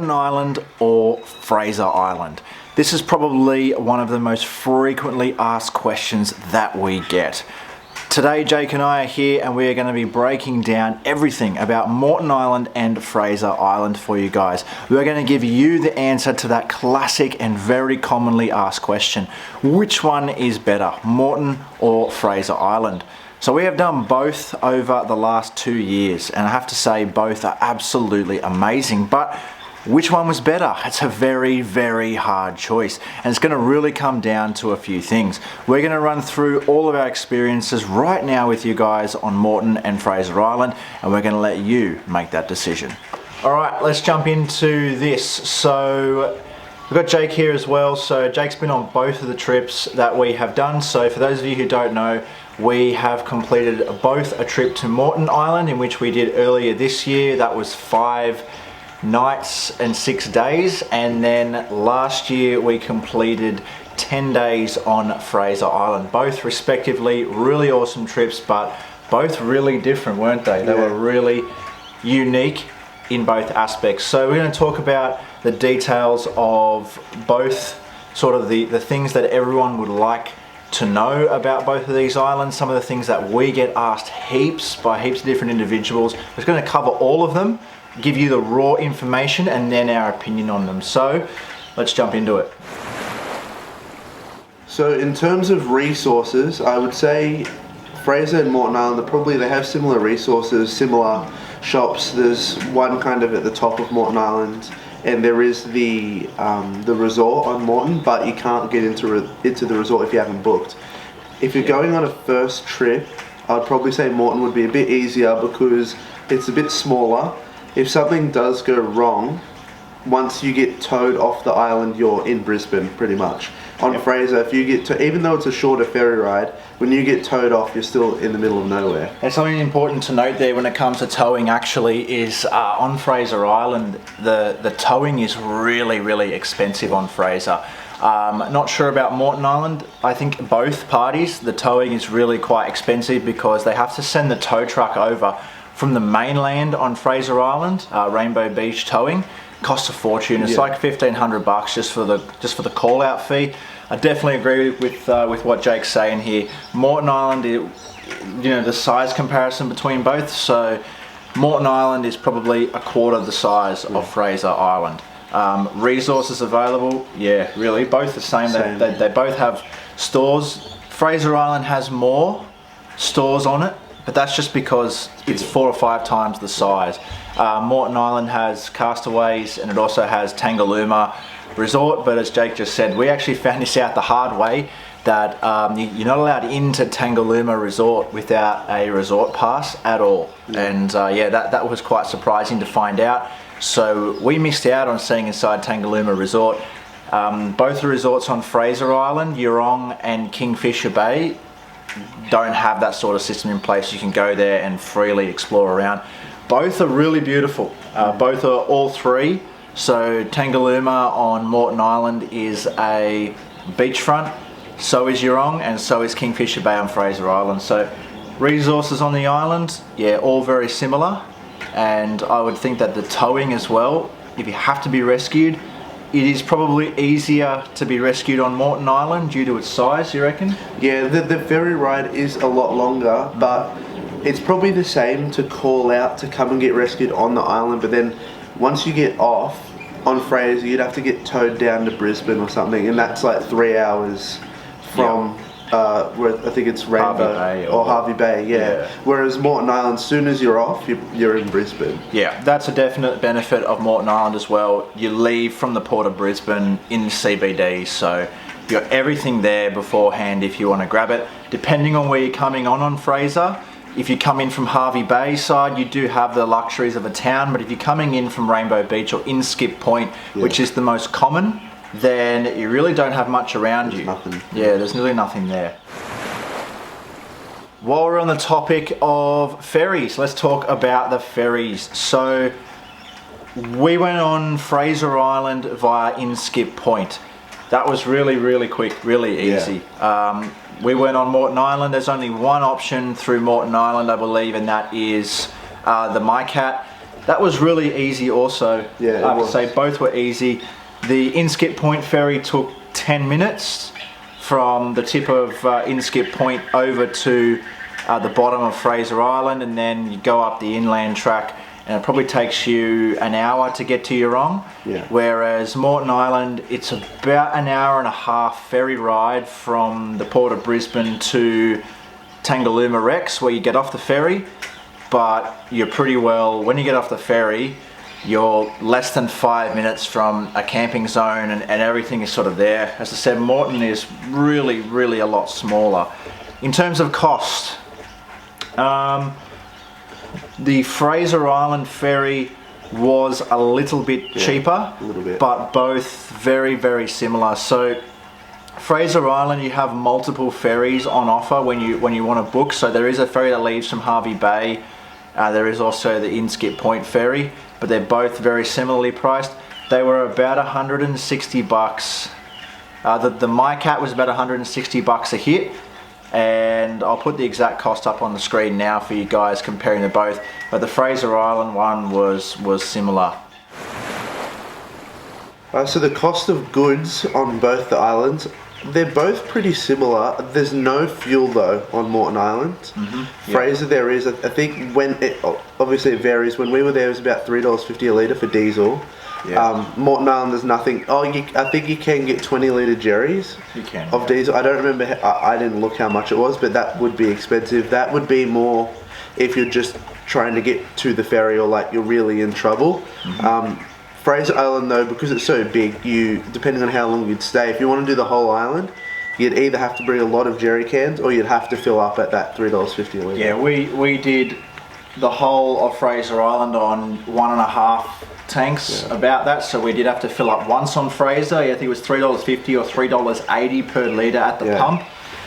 Moreton Island or Fraser Island? This is probably one of the most frequently asked questions that we get. Today Jake and I are here and we're going to be breaking down everything about Moreton Island and Fraser Island for you guys. We're going to give you the answer to that classic and very commonly asked question. Which one is better, Moreton or Fraser Island? So we have done both over the last 2 years and I have to say both are absolutely amazing, but which one was better? It's a very, very hard choice and it's going to really come down to a few things. We're going to run through all of our experiences right now with you guys on Moreton and Fraser Island and we're going to let you make that decision. Alright, let's jump into this. So we've got Jake here as well. So Jake's been on both of the trips that we have done. So for those of you who don't know, we have completed both a trip to Moreton Island, in which we did earlier this year. That was 5 nights and 6 days, and then last year we completed 10 days on Fraser Island. Both respectively really awesome trips, but both really different, weren't they? They were really unique in both aspects. So we're going to talk about the details of both, sort of the things that everyone would like to know about both of these islands, some of the things that we get asked heaps by heaps of different individuals. We're going to cover all of them, give you the raw information and then our opinion on them. So let's jump into it. So in terms of resources, I would say Fraser and Moreton Island, they have similar resources, similar shops. There's one kind of at the top of Moreton Island, and there is the resort on Moreton, but you can't get into the resort if you haven't booked. If you're going on a first trip, I'd probably say Moreton would be a bit easier because it's a bit smaller. If something does go wrong, once you get towed off the island, you're in Brisbane pretty much. On Fraser, if you get even though it's a shorter ferry ride, when you get towed off, you're still in the middle of nowhere. And something important to note there when it comes to towing actually is on Fraser Island, the towing is really, really expensive on Fraser. Not sure about Moreton Island. I think both parties, the towing is really quite expensive because they have to send the tow truck over from the mainland on Fraser Island, Rainbow Beach towing. Costs a fortune. It's like $1,500 just for the call out fee. I definitely agree with what Jake's saying here. Moreton Island, the size comparison between both. So Moreton Island is probably a quarter the size of Fraser Island. Resources available, really both the same. They both have stores. Fraser Island has more stores on it, but that's just because it's 4 or 5 times the size. Moreton Island has Castaways and it also has Tangalooma Resort, but as Jake just said, we actually found this out the hard way, that you're not allowed into Tangalooma Resort without a resort pass at all. And that was quite surprising to find out. So we missed out on seeing inside Tangalooma Resort. Both the resorts on Fraser Island, Yurong and Kingfisher Bay, don't have that sort of system in place. You can go there and freely explore around. Both are really beautiful. Both are all three. So Tangalooma on Moreton Island is a beachfront, so is Yurong, and so is Kingfisher Bay on Fraser Island. So resources on the island, all very similar. And I would think that the towing as well, if you have to be rescued, it is probably easier to be rescued on Moreton Island due to its size, you reckon? Yeah, the ferry ride is a lot longer, but it's probably the same to call out to come and get rescued on the island, but then once you get off on Fraser, you'd have to get towed down to Brisbane or something, and that's like 3 hours from where I think it's Rainbow Harvey Bay, Whereas Moreton Island, as soon as you're off, you're in Brisbane. Yeah, that's a definite benefit of Moreton Island as well. You leave from the port of Brisbane in the CBD, so you've got everything there beforehand if you want to grab it. Depending on where you're coming on Fraser, if you come in from Harvey Bay side, you do have the luxuries of a town, but if you're coming in from Rainbow Beach or in Skip Point, which is the most common, then you really don't have much around you. Nothing. Yeah, there's really nothing there. While we're on the topic of ferries, let's talk about the ferries. So we went on Fraser Island via Inskip Point. That was really, really quick, really easy. We went on Moreton Island. There's only one option through Moreton Island, I believe, and that is the MyCat. that was really easy also. Yeah, I have to say both were easy. The Inskip Point ferry took 10 minutes from the tip of Inskip Point over to the bottom of Fraser Island, and then you go up the inland track, and it probably takes you an hour to get to Eurong. Yeah. Whereas Moreton Island, it's about an hour and a half ferry ride from the port of Brisbane to Tangalooma Rex, where you get off the ferry, but you're pretty well, when you get off the ferry, you're less than 5 minutes from a camping zone, and everything is sort of there. As I said, Moreton is really, really a lot smaller. In terms of cost, the Fraser Island ferry was a little bit cheaper, a little bit, but both very, very similar. So Fraser Island, you have multiple ferries on offer when you want to book. So there is a ferry that leaves from Hervey Bay. There is also the Inskip Point ferry, but they're both very similarly priced. They were about $160. The MyCat was about $160 a hit, and I'll put the exact cost up on the screen now for you guys comparing them both. But the Fraser Island one was similar. So the cost of goods on both the islands, they're both pretty similar. There's no fuel though on Moreton Island. Fraser, there is. I think obviously it varies. When we were there, it was about $3.50 a litre for diesel. Moreton Island, there's nothing. I think you can get 20-litre jerrys of diesel. I don't remember. I didn't look how much it was, but that would be expensive. That would be more if you're just trying to get to the ferry, or like you're really in trouble. Fraser Island though, because it's so big, depending on how long you'd stay, if you want to do the whole island, you'd either have to bring a lot of jerry cans, or you'd have to fill up at that $3.50 a litre. Yeah, we did the whole of Fraser Island on 1.5 tanks, about that. So we did have to fill up once on Fraser. I think it was $3.50 or $3.80 per litre at the pump.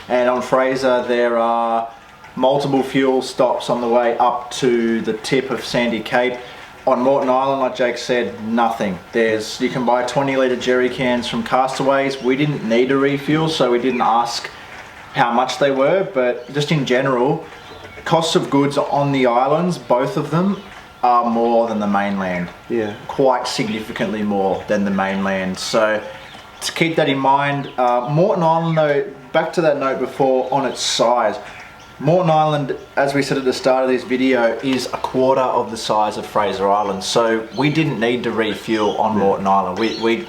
And on Fraser there are multiple fuel stops on the way up to the tip of Sandy Cape. On Moreton Island, like Jake said, nothing. You can buy 20-litre jerry cans from Castaways. We didn't need a refuel, so we didn't ask how much they were, but just in general, costs of goods on the islands, both of them, are more than the mainland. Yeah. Quite significantly more than the mainland. So to keep that in mind, Moreton Island though, back to that note before on its size, Moreton Island, as we said at the start of this video, is a quarter of the size of Fraser Island. So we didn't need to refuel on Moreton Island. We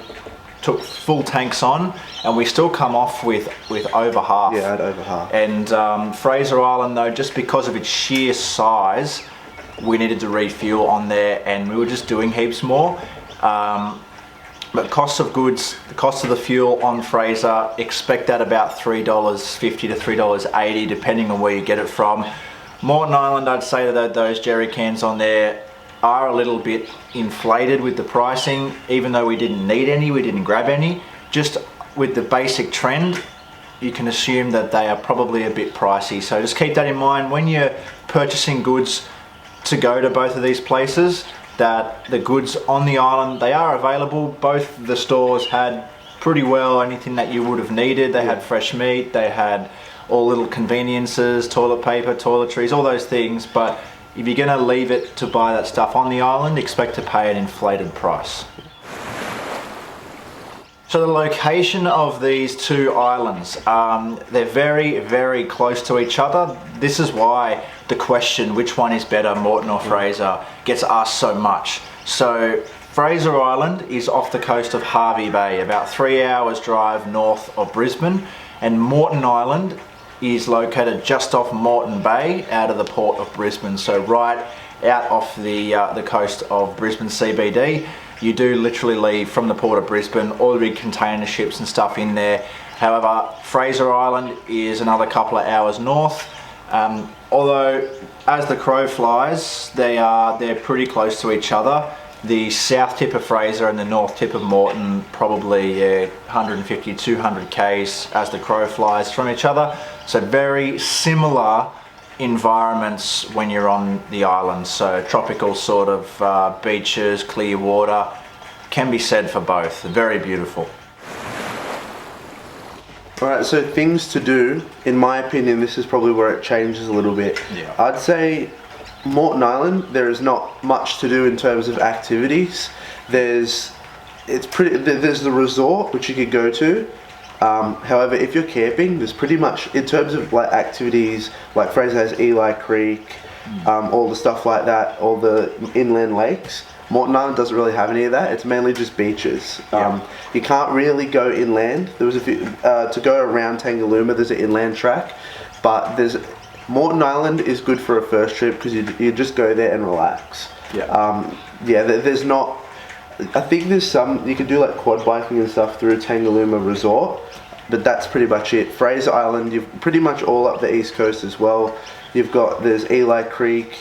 took full tanks on, and we still come off with over half. Yeah, at over half. And Fraser Island though, just because of its sheer size, we needed to refuel on there, and we were just doing heaps more. But cost of goods, the cost of the fuel on Fraser, expect that about $3.50 to $3.80 depending on where you get it from. Moreton Island, I'd say that those jerry cans on there are a little bit inflated with the pricing. Even though we didn't need any, we didn't grab any. Just with the basic trend, you can assume that they are probably a bit pricey. So just keep that in mind when you're purchasing goods to go to both of these places, that the goods on the island, they are available. Both the stores had pretty well anything that you would have needed. They had fresh meat, they had all little conveniences, toilet paper, toiletries, all those things. But if you're gonna leave it to buy that stuff on the island, expect to pay an inflated price. So the location of these two islands, they're very, very close to each other. This is why the question, which one is better, Moreton or Fraser, gets asked so much. So Fraser Island is off the coast of Hervey Bay, about 3 hours drive north of Brisbane, and Moreton Island is located just off Moreton Bay out of the port of Brisbane. So right out off the coast of Brisbane CBD. You do literally leave from the port of Brisbane, all the big container ships and stuff in there. However, Fraser Island is another couple of hours north. Although, as the crow flies, they're pretty close to each other. The south tip of Fraser and the north tip of Moreton, probably 150, 200 k's as the crow flies from each other. So very similar environments when you're on the island. So tropical sort of beaches, clear water, can be said for both. Very beautiful. Alright, so things to do. In my opinion, this is probably where it changes a little bit. Yeah. I'd say Moreton Island, there is not much to do in terms of activities. There's the resort which you could go to. However, if you're camping, there's pretty much, in terms of like activities, like Fraser has Eli Creek, all the stuff like that, all the inland lakes. Moreton Island doesn't really have any of that. It's mainly just beaches. You can't really go inland. There was a few to go around Tangalooma. There's an inland track, but Moreton Island is good for a first trip because you just go there and relax. There's not. I think there's some, you can do like quad biking and stuff through Tangalooma Resort, but that's pretty much it. Fraser Island, you've pretty much all up the east coast as well. There's Eli Creek,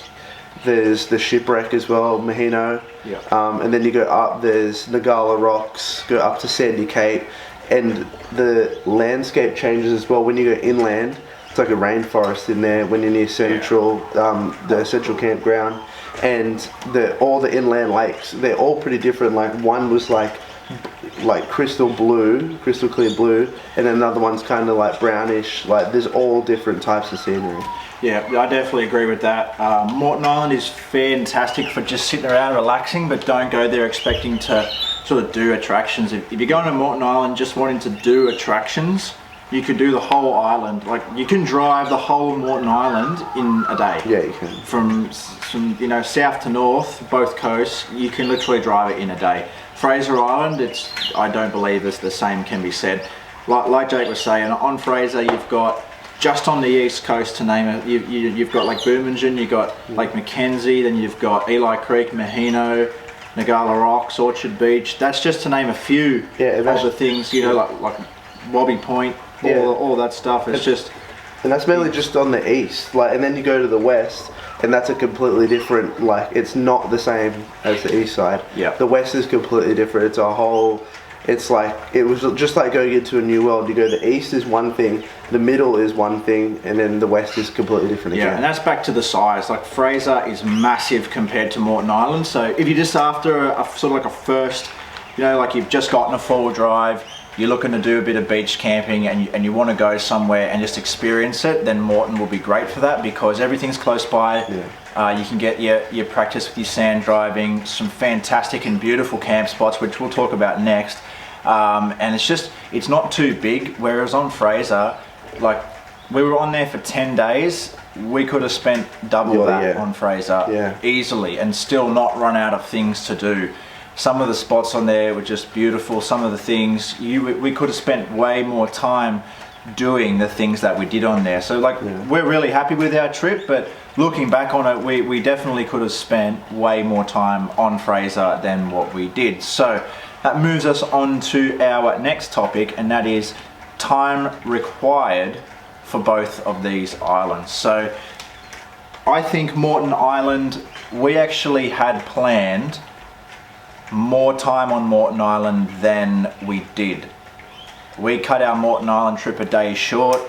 there's the shipwreck as well, Mahino, and then you go up, there's Nagala Rocks, go up to Sandy Cape, and the landscape changes as well when you go inland. It's like a rainforest in there when you're near Central, the Central Campground. And all the inland lakes, they're all pretty different. Like one was like crystal clear blue, and another one's kind of like brownish. Like there's all different types of scenery. Yeah, I definitely agree with that. Moreton Island is fantastic for just sitting around relaxing, but don't go there expecting to sort of do attractions. If you're going to Moreton Island just wanting to do attractions, you could do the whole island. Like you can drive the whole Moreton Island in a day. Yeah, you can. From south to north, both coasts, you can literally drive it in a day. Fraser Island, I don't believe it's the same can be said. Like Jake was saying, on Fraser you've got, just on the east coast to name it, you've got like Boomingen, you've got Lake Mackenzie, then you've got Eli Creek, Mahino, Nagala Rocks, Orchard Beach. That's just to name a few of the things, like Bobby Point, all that stuff. And that's mainly just on the east. And then you go to the west, and that's a completely different. It's not the same as the east side. Yeah. The west is completely different. It's a whole. It's like it was just like going into a new world. You go, the east is one thing, the middle is one thing, and then the west is completely different again. Yeah, and that's back to the size. Like Fraser is massive compared to Moreton Island. So if you're just after a sort of like a first, like you've just gotten a 4-wheel drive, you're looking to do a bit of beach camping and you want to go somewhere and just experience it, then Moreton will be great for that because everything's close by. You can get your practice with your sand driving, some fantastic and beautiful camp spots, which we'll talk about next. And it's not too big, whereas on Fraser, like we were on there for 10 days, we could have spent double that on Fraser easily and still not run out of things to do. Some of the spots on there were just beautiful. Some of the things we could have spent way more time doing the things that we did on there. So we're really happy with our trip, but looking back on it, we definitely could have spent way more time on Fraser than what we did. So that moves us on to our next topic, and that is time required for both of these islands. So I think Moreton Island, we actually had planned more time on Moreton Island than we did. We cut our Moreton Island trip a day short.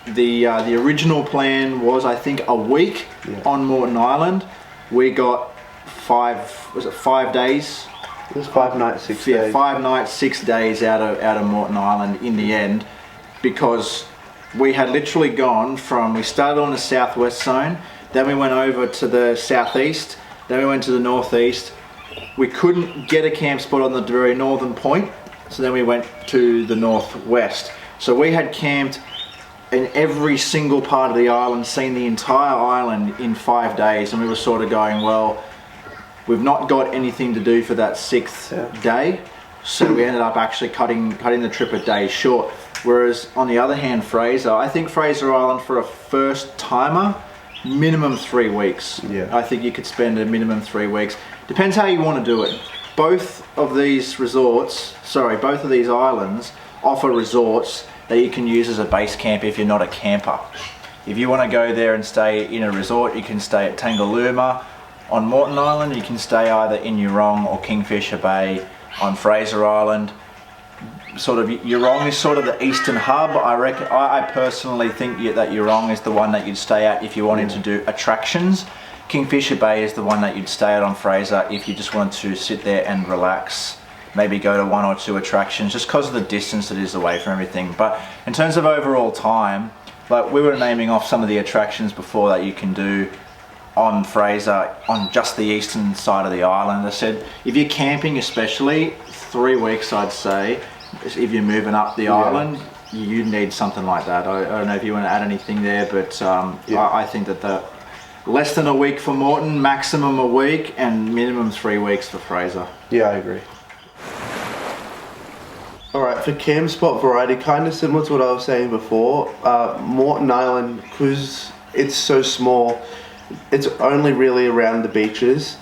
The original plan was, I think, a week on Moreton Island. We got 5 days? It was 5 nights, 6 days. Yeah, 5 nights, 6 days out of Moreton Island in the end, because we had literally gone from, we started on the southwest zone, then we went over to the southeast, then we went to the northeast. We couldn't get a camp spot on the very northern point, so then we went to the northwest. So we had camped in every single part of the island, seen the entire island in 5 days, and we were sort of going, well, we've not got anything to do for that 6th day, so we ended up actually cutting the trip a day short. Whereas on the other hand, Fraser, I think Fraser Island for a first timer, minimum 3 weeks. I think you could spend a minimum 3 weeks. Depends how you want to do it. Both of these islands offer resorts that you can use as a base camp if you're not a camper. If you want to go there and stay in a resort, you can stay at Tangalooma. On Moreton Island, you can stay either in Eurong or Kingfisher Bay. On Fraser Island, sort of Eurong is sort of the eastern hub. I personally think that Eurong is the one that you'd stay at if you wanted to do attractions. Kingfisher Bay is the one that you'd stay at on Fraser if you just wanted to sit there and relax, maybe go to 1 or 2 attractions, just because of the distance it is away from everything. But in terms of overall time, like we were naming off some of the attractions before that you can do. on Fraser on just the eastern side of the island. I said if you're camping, especially 3 weeks, I'd say if you're moving up the island, you need something like that. I don't know if you want to add anything there, but I think that the less than a week for Moreton, maximum a week, and minimum 3 weeks for Fraser. Yeah, I agree. Alright, for Campspot Variety, kind of similar to what I was saying before, Moreton Island, because it's so small, it's only really around the beaches.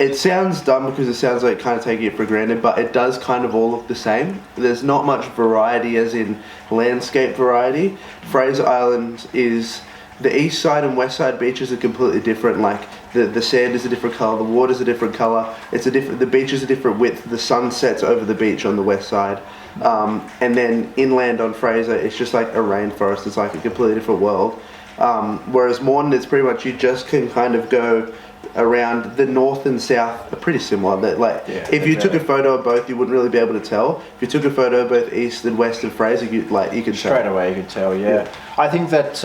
It sounds dumb because it sounds like kind of taking it for granted, but it does kind of all look the same. There's not much variety as in landscape variety. Fraser Island is, the east side and west side beaches are completely different. Like the sand is a different colour, the water's a different colour, the beach is a different width, the sun sets over the beach on the west side. And then inland on Fraser, it's just like a rainforest, it's like a completely different world. Whereas Moreton, it's pretty much, you just can kind of go around. The north and south are pretty similar. If you took a photo of both, you wouldn't really be able to tell. If you took a photo of both east and west of Fraser, you could straight away you could tell. I think that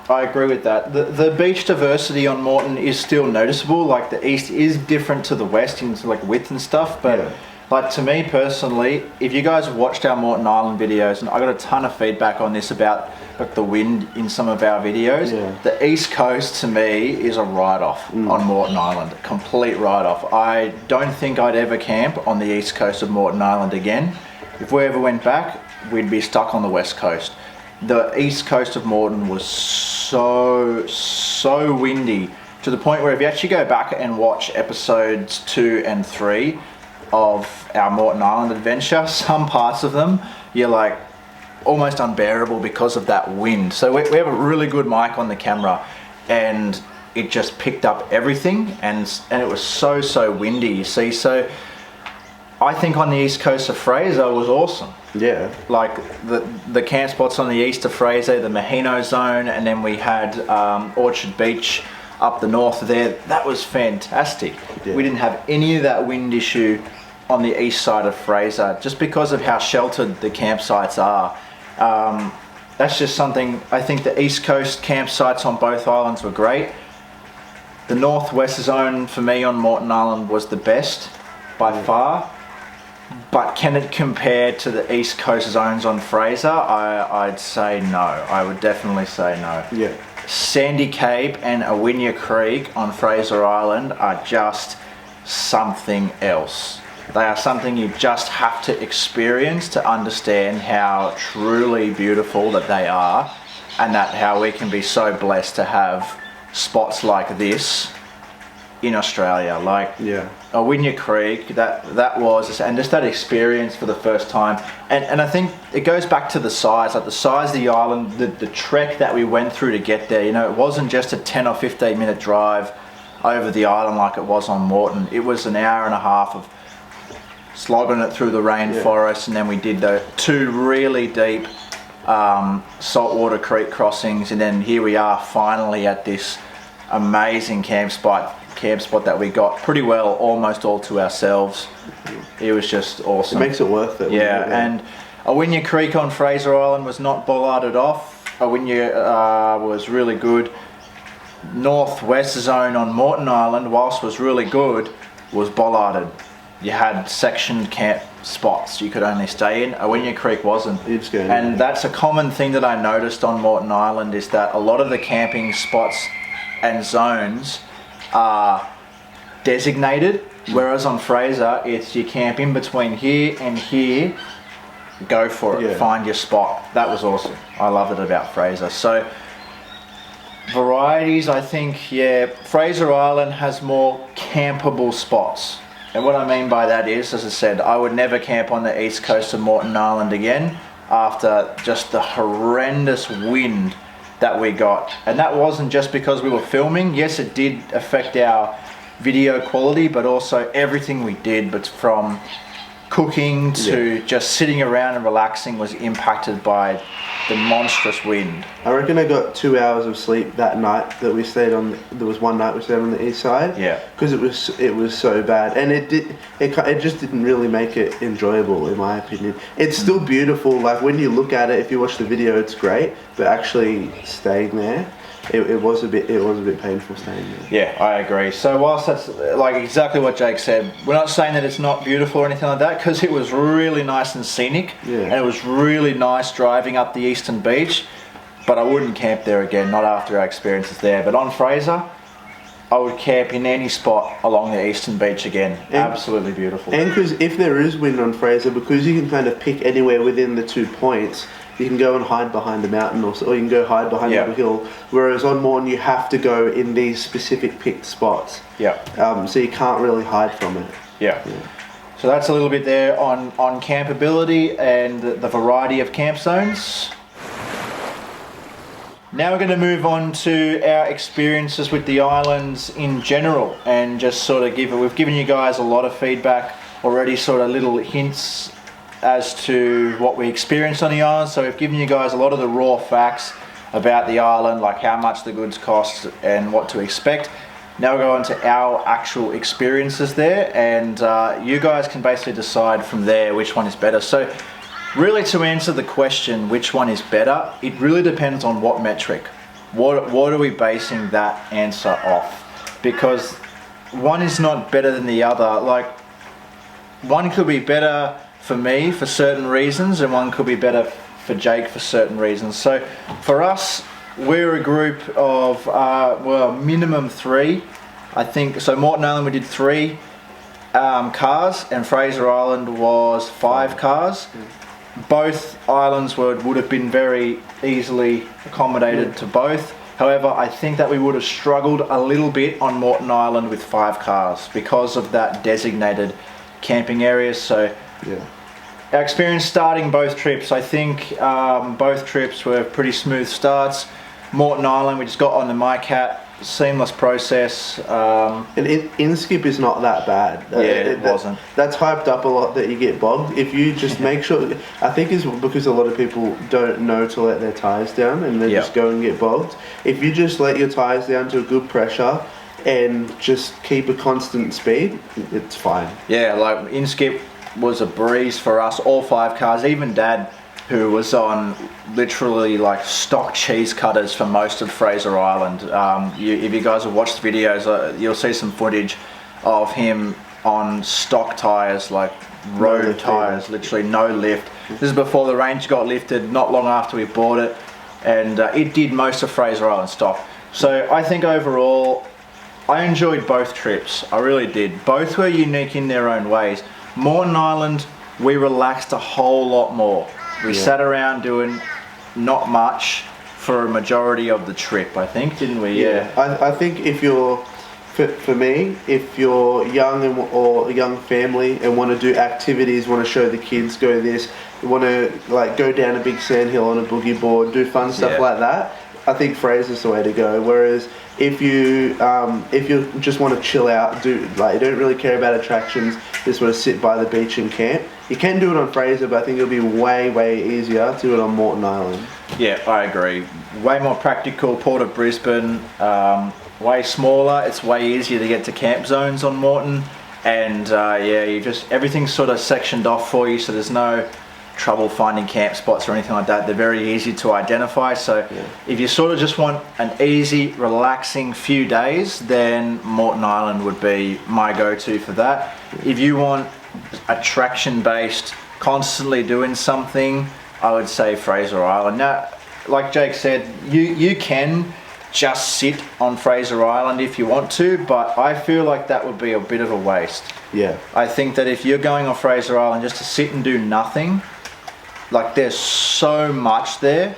I agree with that. The beach diversity on Moreton is still noticeable. Like the east is different to the west in like width and stuff, but like to me personally, if you guys watched our Moreton Island videos, and I got a ton of feedback on this about like the wind in some of our videos, the east coast to me is a write-off on Moreton Island, a complete write-off. I don't think I'd ever camp on the east coast of Moreton Island again. If we ever went back, we'd be stuck on the west coast. The east coast of Moreton was so windy, to the point where if you actually go back and watch episodes 2 and 3 of our Moreton Island adventure, some parts of them you're like almost unbearable because of that wind. So we have a really good mic on the camera, and it just picked up everything, and it was so windy, you see. So I think on the east coast of Fraser was awesome. Yeah. Like the camp spots on the east of Fraser, the Moheino zone, and then we had Orchard Beach up the north there. That was fantastic. Yeah. We didn't have any of that wind issue on the east side of Fraser, just because of how sheltered the campsites are. That's just something, I think the east coast campsites on both islands were great. The northwest zone for me on Moreton Island was the best by far. But can it compare to the east coast zones on Fraser? I'd say no. I would definitely say no. Yeah. Sandy Cape and Awinia Creek on Fraser Island are just something else. They are something you just have to experience to understand how truly beautiful that they are, and that how we can be so blessed to have spots like this in Australia. Like Awinia Creek, that was, and just that experience for the first time. And I think it goes back to the size, like the size of the island, the trek that we went through to get there. You know, it wasn't just a 10 or 15 minute drive over the island like it was on Moreton. It was an hour and a half of slogging it through the rainforest, and then we did the 2 really deep saltwater creek crossings, and then here we are finally at this amazing camp spot that we got pretty well almost all to ourselves. It was just awesome. It makes it worth it. And Awinia Creek on Fraser Island was not bollarded off. Awinia was really good. Northwest zone on Moreton Island, whilst was really good, was bollarded. You had sectioned camp spots you could only stay in. Awinia Creek wasn't. And that's a common thing that I noticed on Moreton Island, is that a lot of the camping spots and zones are designated, whereas on Fraser it's you camp in between here and here, go for it, find your spot. That was awesome. I loved it about Fraser. So varieties, I think, Fraser Island has more campable spots. And what I mean by that is, as I said, I would never camp on the east coast of Moreton Island again after just the horrendous wind that we got. And that wasn't just because we were filming. Yes, it did affect our video quality, but also everything we did, but from cooking to just sitting around and relaxing, was impacted by the monstrous wind. I reckon I got 2 hours of sleep that night that we stayed on. There was one night we stayed on the east side. Yeah. Because it was so bad, and it just didn't really make it enjoyable, in my opinion. It's still beautiful. Like when you look at it, if you watch the video, it's great. But actually staying there, it was a bit painful staying there. Yeah, I agree. So whilst that's like exactly what Jake said, we're not saying that it's not beautiful or anything like that, because it was really nice and scenic, and it was really nice driving up the eastern beach. But I wouldn't camp there again, not after our experiences there. But on Fraser, I would camp in any spot along the eastern beach again. Absolutely beautiful. And because if there is wind on Fraser, because you can kind of pick anywhere within the 2 points, you can go and hide behind a mountain, or you can go hide behind a hill. Whereas on Moreton, you have to go in these specific picked spots. So you can't really hide from it. So that's a little bit there on campability and the variety of camp zones. Now we're going to move on to our experiences with the islands in general, and just sort of we've given you guys a lot of feedback already, sort of little hints as to what we experienced on the island. So we've given you guys a lot of the raw facts about the island, like how much the goods cost and what to expect. Now we'll go on to our actual experiences there, and you guys can basically decide from there which one is better. So really, to answer the question, which one is better, it really depends on what metric. What are we basing that answer off? Because one is not better than the other. Like, one could be better for me for certain reasons, and one could be better for Jake for certain reasons. So for us, we're a group of, minimum 3, I think. So Moreton Island, we did 3 cars, and Fraser Island was 5 cars. Both islands would have been very easily accommodated to both. However, I think that we would have struggled a little bit on Moreton Island with 5 cars because of that designated camping areas. So our experience starting both trips, I think both trips were pretty smooth starts. Moreton Island, we just got on the MyCat, seamless process. And in-skip is not that bad. It wasn't. That's hyped up a lot that you get bogged. If you just make sure, I think it's because a lot of people don't know to let their tyres down, and they just go and get bogged. If you just let your tyres down to a good pressure and just keep a constant speed, it's fine. Yeah, like in-skip was a breeze for us, all 5 cars, even Dad, who was on literally like stock cheese cutters for most of Fraser Island. If you guys have watched the videos, you'll see some footage of him on stock tyres, like road tyres, literally no lift. This is before the range got lifted, not long after we bought it, and it did most of Fraser Island stock. So I think overall, I enjoyed both trips. I really did. Both were unique in their own ways. Moreton Island, we relaxed a whole lot more. We sat around doing not much for a majority of the trip, I think, didn't we? I think if you're, for me, if you're young or a young family and want to do activities, want to show the kids, go this, want to like go down a big sand hill on a boogie board, do fun stuff like that, I think Fraser's the way to go. Whereas if you just want to chill out, you don't really care about attractions, just want to sit by the beach and camp, you can do it on Fraser, but I think it'll be way easier to do it on Moreton Island. Yeah, I agree. Way more practical. Port of Brisbane, way smaller. It's way easier to get to camp zones on Moreton, and everything's sort of sectioned off for you, so there's no trouble finding camp spots or anything like that. They're very easy to identify. So if you sort of just want an easy, relaxing few days, then Moreton Island would be my go-to for that. If you want attraction-based, constantly doing something, I would say Fraser Island. Now, like Jake said, you can just sit on Fraser Island if you want to, but I feel like that would be a bit of a waste. I think that if you're going on Fraser Island just to sit and do nothing, like there's so much there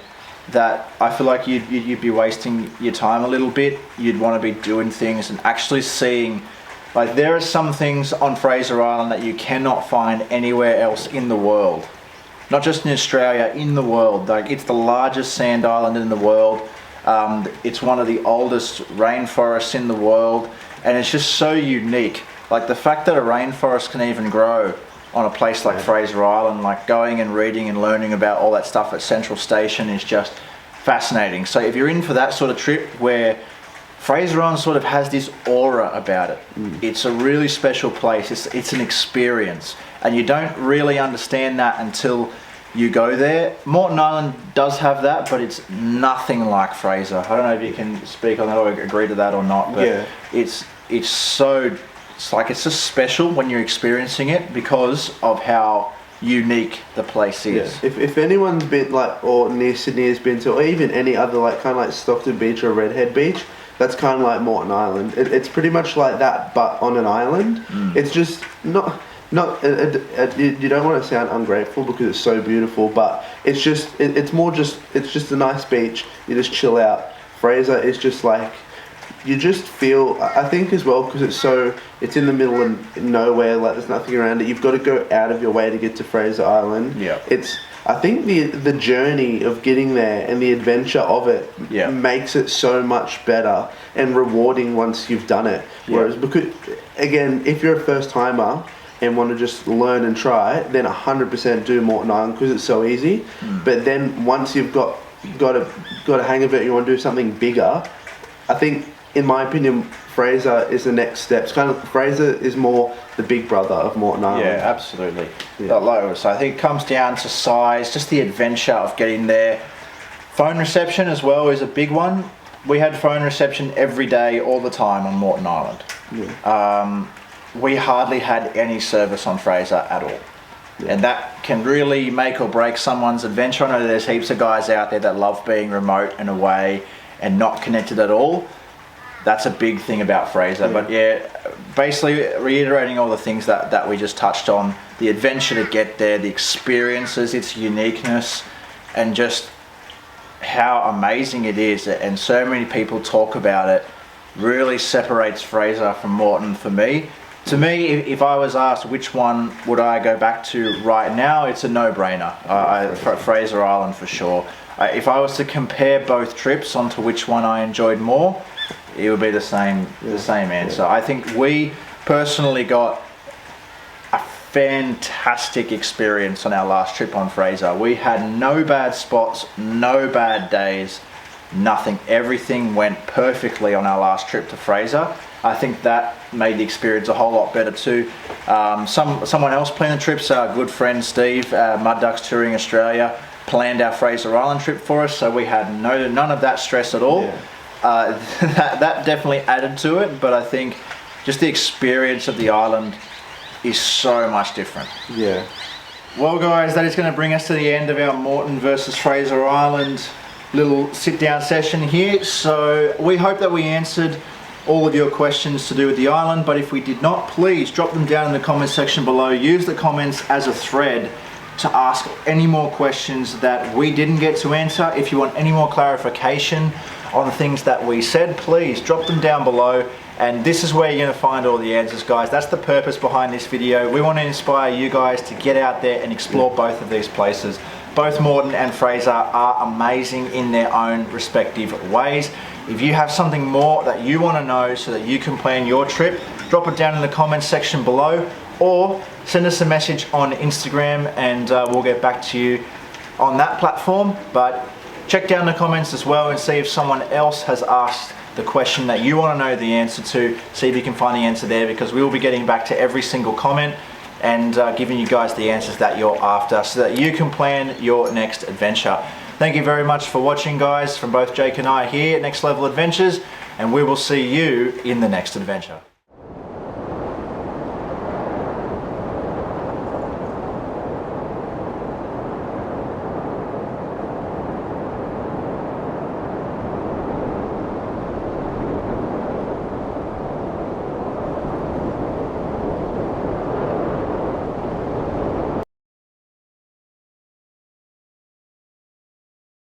that I feel like you'd be wasting your time a little bit. You'd want to be doing things and actually seeing. Like, there are some things on Fraser Island that you cannot find anywhere else in the world. Not just in Australia, in the world. Like, it's the largest sand island in the world. It's one of the oldest rainforests in the world, and it's just so unique. Like, the fact that a rainforest can even grow on a place like Fraser Island, like going and reading and learning about all that stuff at Central Station is just fascinating. So if you're in for that sort of trip where Fraser Island sort of has this aura about it, it's a really special place, it's an experience, and you don't really understand that until you go there. Moreton Island does have that, but it's nothing like Fraser. I don't know if you can speak on that or agree to that or not, but Yeah. it's just special when you're experiencing it because of how unique the place is. Yeah. If anyone's been like, or near Sydney has been to, or even any other like kind of like Stockton Beach or Redhead Beach, that's kind of like Moreton Island. It's pretty much like that, but on an island. It's just not. You don't want to sound ungrateful because it's so beautiful, but it's just it's just a nice beach. You just chill out. Fraser is just like, you just feel, I think as well, because it's in the middle of nowhere, like there's nothing around it. You've got to go out of your way to get to Fraser Island. Yeah. I think the journey of getting there and the adventure of it makes it so much better and rewarding once you've done it. Whereas, because again, if you're a first timer and want to just learn and try, then 100% do Moreton Island because it's so easy. But then once you've got a hang of it, you want to do something bigger. I think, in my opinion, Fraser is the next step. It's kind of, Fraser is more the big brother of Moreton Island. Yeah, absolutely. So I think it comes down to size, just the adventure of getting there. Phone reception as well is a big one. We had phone reception every day, all the time on Moreton Island. Yeah. We hardly had any service on Fraser at all. Yeah. And that can really make or break someone's adventure. I know there's heaps of guys out there that love being remote and away and not connected at all. That's a big thing about Fraser. But yeah, basically reiterating all the things that we just touched on, the adventure to get there, the experiences, its uniqueness, and just how amazing it is, and so many people talk about it, really separates Fraser from Moreton for me. To me, if I was asked which one would I go back to right now, it's a no-brainer. Fraser Island for sure. If I was to compare both trips onto which one I enjoyed more, it would be the same answer. I think we personally got a fantastic experience on our last trip on Fraser. We had no bad spots, no bad days, nothing. Everything went perfectly on our last trip to Fraser. I think that made the experience a whole lot better too. Someone else planned the trips, our good friend Steve, Mud Ducks Touring Australia, planned our Fraser Island trip for us, so we had none of that stress at all. Yeah. That definitely added to it, but I think just the experience of the island is so much different. Yeah. Well guys, that is going to bring us to the end of our Moreton versus Fraser Island little sit down session here. So we hope that we answered all of your questions to do with the island, but if we did not, please drop them down in the comment section below. Use the comments as a thread to ask any more questions that we didn't get to answer. If you want any more clarification on the things that we said, please drop them down below, and this is where you're going to find all the answers, guys. That's the purpose behind this video. We want to inspire you guys to get out there and explore both of these places. Both Moreton and Fraser are amazing in their own respective ways. If you have something more that you want to know so that you can plan your trip, drop it down in the comments section below, or send us a message on Instagram and we'll get back to you on that platform. But check down the comments as well and see if someone else has asked the question that you want to know the answer to. See if you can find the answer there, because we will be getting back to every single comment and giving you guys the answers that you're after so that you can plan your next adventure. Thank you very much for watching, guys, from both Jake and I here at Next Level Adventures, and we will see you in the next adventure.